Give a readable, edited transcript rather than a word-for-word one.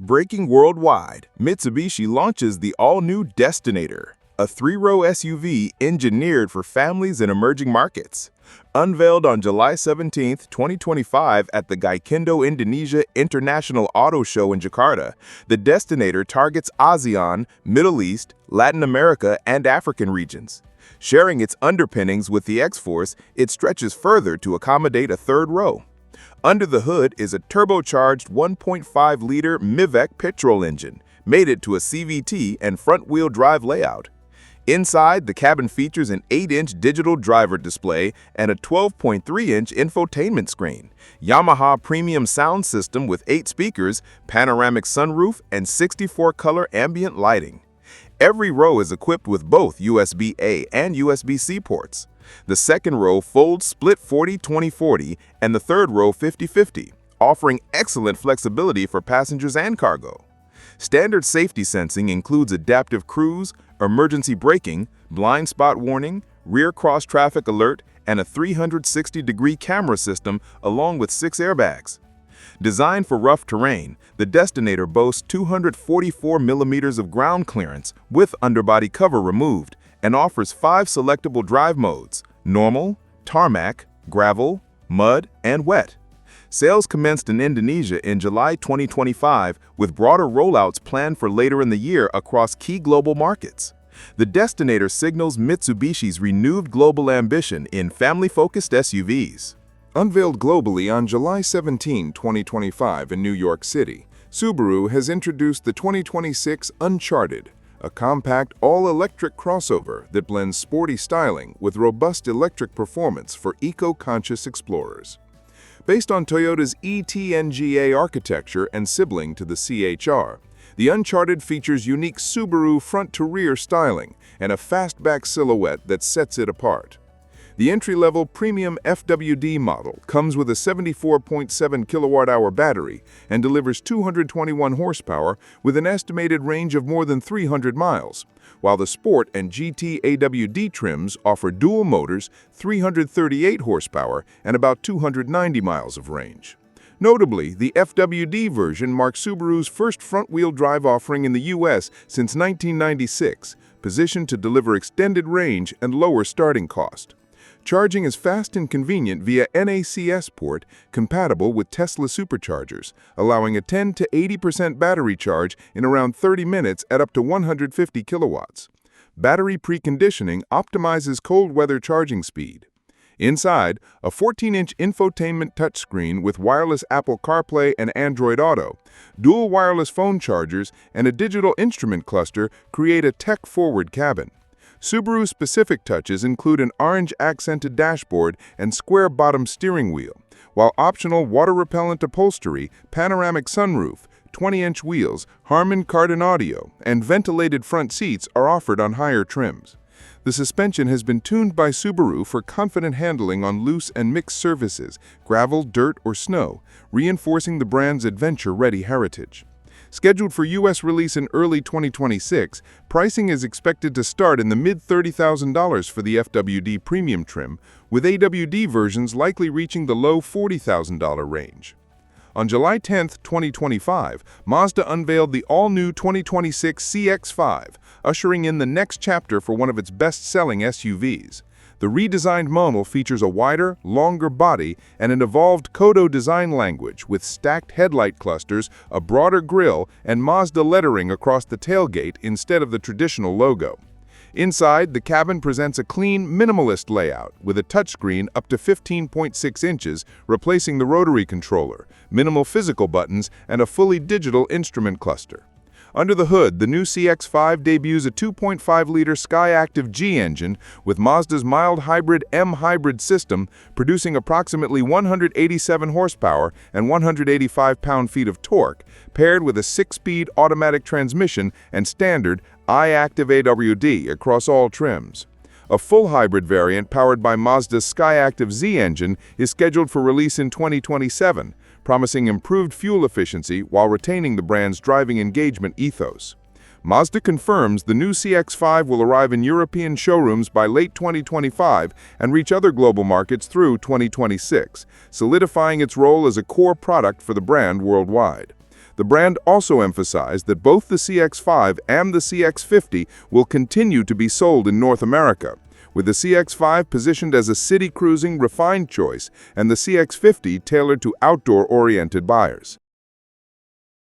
Breaking worldwide, Mitsubishi launches the all-new Destinator, a three-row SUV engineered for families in emerging markets. Unveiled on July 17, 2025 at the Gaikindo Indonesia International Auto Show in Jakarta, the Destinator targets ASEAN, Middle East, Latin America, and African regions. Sharing its underpinnings with the X-Force, it stretches further to accommodate a third row. Under the hood is a turbocharged 1.5-liter MIVEC petrol engine, mated to a CVT and front-wheel drive layout. Inside, the cabin features an 8-inch digital driver display and a 12.3-inch infotainment screen, Yamaha premium sound system with 8 speakers, panoramic sunroof, and 64-color ambient lighting. Every row is equipped with both USB-A and USB-C ports. The second row folds split 40-20-40 and the third row 50-50, offering excellent flexibility for passengers and cargo. Standard safety sensing includes adaptive cruise, emergency braking, blind spot warning, rear cross-traffic alert, and a 360-degree camera system along with 6 airbags. Designed for rough terrain, the Destinator boasts 244 millimeters of ground clearance with underbody cover removed and offers 5 selectable drive modes: normal, tarmac, gravel, mud, and wet. Sales commenced in Indonesia in July 2025, with broader rollouts planned for later in the year across key global markets. The Destinator signals Mitsubishi's renewed global ambition in family-focused SUVs. Unveiled globally on July 17, 2025 in New York City, Subaru has introduced the 2026 Uncharted, a compact all-electric crossover that blends sporty styling with robust electric performance for eco-conscious explorers. Based on Toyota's ETNGA architecture and sibling to the CHR, the Uncharted features unique Subaru front-to-rear styling and a fastback silhouette that sets it apart. The entry-level premium FWD model comes with a 74.7 kilowatt-hour battery and delivers 221 horsepower with an estimated range of more than 300 miles, while the Sport and GT AWD trims offer dual motors, 338 horsepower, and about 290 miles of range. Notably, the FWD version marks Subaru's first front-wheel drive offering in the U.S. since 1996, positioned to deliver extended range and lower starting cost. Charging is fast and convenient via NACS port compatible with Tesla superchargers, allowing a 10 to 80% battery charge in around 30 minutes at up to 150 kilowatts. Battery preconditioning optimizes cold weather charging speed. Inside, a 14-inch infotainment touchscreen with wireless Apple CarPlay and Android Auto, dual wireless phone chargers, and a digital instrument cluster create a tech-forward cabin. Subaru's specific touches include an orange-accented dashboard and square-bottom steering wheel, while optional water-repellent upholstery, panoramic sunroof, 20-inch wheels, Harman Kardon audio, and ventilated front seats are offered on higher trims. The suspension has been tuned by Subaru for confident handling on loose and mixed surfaces, gravel, dirt, or snow, reinforcing the brand's adventure-ready heritage. Scheduled for U.S. release in early 2026, pricing is expected to start in the mid-$30,000 for the FWD premium trim, with AWD versions likely reaching the low $40,000 range. On July 10, 2025, Mazda unveiled the all-new 2026 CX-5, ushering in the next chapter for one of its best-selling SUVs. The redesigned model features a wider, longer body and an evolved Kodo design language with stacked headlight clusters, a broader grille, and Mazda lettering across the tailgate instead of the traditional logo. Inside, the cabin presents a clean, minimalist layout with a touchscreen up to 15.6 inches, replacing the rotary controller, minimal physical buttons, and a fully digital instrument cluster. Under the hood, the new CX-5 debuts a 2.5-liter Skyactiv G engine with Mazda's mild hybrid M-hybrid system, producing approximately 187 horsepower and 185 pound-feet of torque, paired with a 6-speed automatic transmission and standard iActive AWD across all trims. A full hybrid variant powered by Mazda's Skyactiv Z engine is scheduled for release in 2027, promising improved fuel efficiency while retaining the brand's driving engagement ethos. Mazda confirms the new CX-5 will arrive in European showrooms by late 2025 and reach other global markets through 2026, solidifying its role as a core product for the brand worldwide. The brand also emphasized that both the CX-5 and the CX-50 will continue to be sold in North America, with the CX-5 positioned as a city cruising refined choice and the CX-50 tailored to outdoor-oriented buyers.